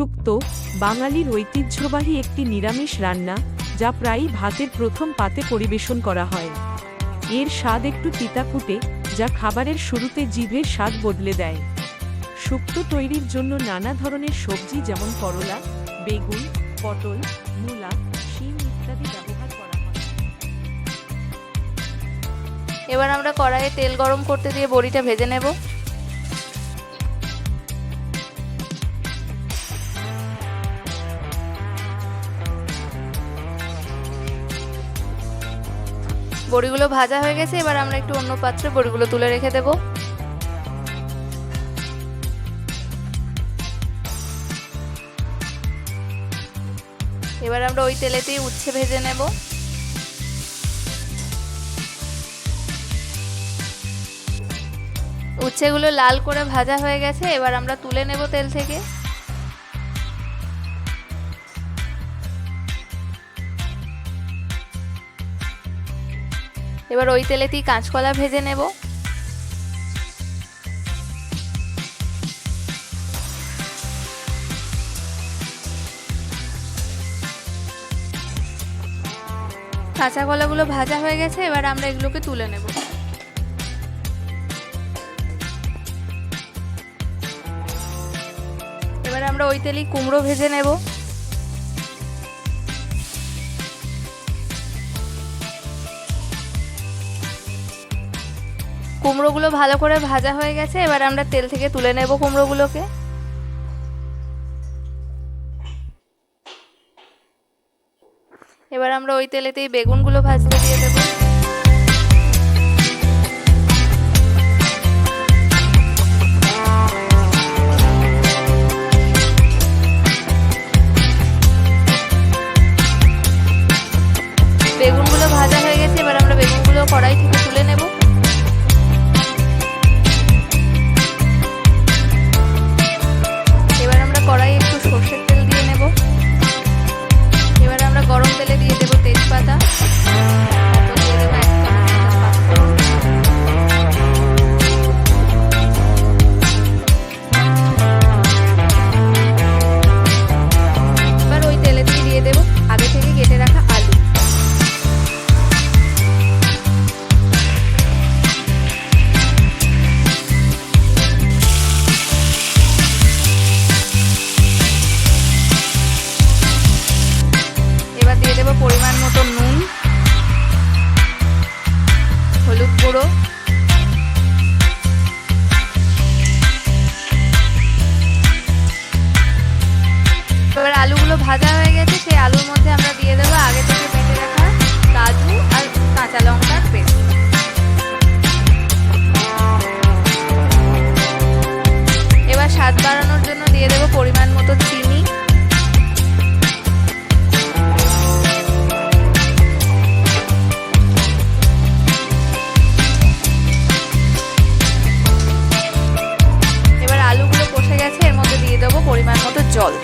শুক্তো বাঙালির ঐতিহ্যবাহী একটি নিরামিষ রান্না, যা প্রায়ই ভাতের প্রথম পাতে পরিবেশন করা হয়। এর স্বাদ একটু তিতাকুটে, যা খাবারের শুরুতে জিভের স্বাদ বদলে দেয়। শুক্তো তৈরির জন্য নানা ধরনের সবজি যেমন করলা, বেগুন, পটল, মূলা, শিম ইত্যাদি ব্যবহার করা হয়। এবার আমরা কড়াইয়ে তেল গরম করতে দিয়ে বড়িটা ভেজে নেব। বড়িগুলো ভাজা হয়ে গেছে, এবার আমরা একটু অন্য পাত্রে বড়িগুলো তুলে রেখে দেব। এবার আমরা ওই তেলেতেই উচ্ছে ভেজে নেব। উচ্ছেগুলো লাল করে ভাজা হয়ে গেছে, এবার আমরা তুলে নেব তেল থেকে। এবার ওই তেলেতেই কাঁচকলা ভেজে নেব। কাঁচা কলাগুলো ভাজা হয়ে গেছে, এবার আমরা এগুলোকে তুলে নেব। এবার আমরা ওই তেলেই কুমড়ো ভেজে নেব। কুমড়োগুলো ভালো করে ভাজা হয়ে গেছে, এবার আমরা তেল থেকে তুলে নেব কুমড়োগুলোকে। এবার আমরা ওই তেলেতেই বেগুনগুলো ভাজতে দিয়ে দেব। বেগুনগুলো ভাজা হয়ে গেছে, এবার আমরা বেগুনগুলো কড়াই থেকে তুলে নেব। এবার আমরা কড়াই একটু সর্ষের তেল দিয়ে নেব। এবার আমরা গরম তেলে দিয়ে দেব তেজপাতা, তারপর দিয়ে দেব 1 চামচ পাঁচফোড়ন। এবার ওই তেলেতেই দিয়ে দেব আগে থেকে কেটে রাখা আলু। এবার দিয়ে দেব পরিমাণ মতো নুন, হলুদ গুঁড়ো, এবার আলুগুলো ভাজা হয়ে গেছে, সেই আলুর মধ্যে আমরা দিয়ে দেবো আগে থেকে বেটে রাখা কাজু আর কাঁচা লঙ্কার পেস্ট। এবার স্বাদ বাড়ানোর জন্য দিয়ে দেবো পরিমাণ মতো চিনি। এবার আলুগুলো কষে গেছে, এর মধ্যে দিয়ে দেবো পরিমাণ মতো জল।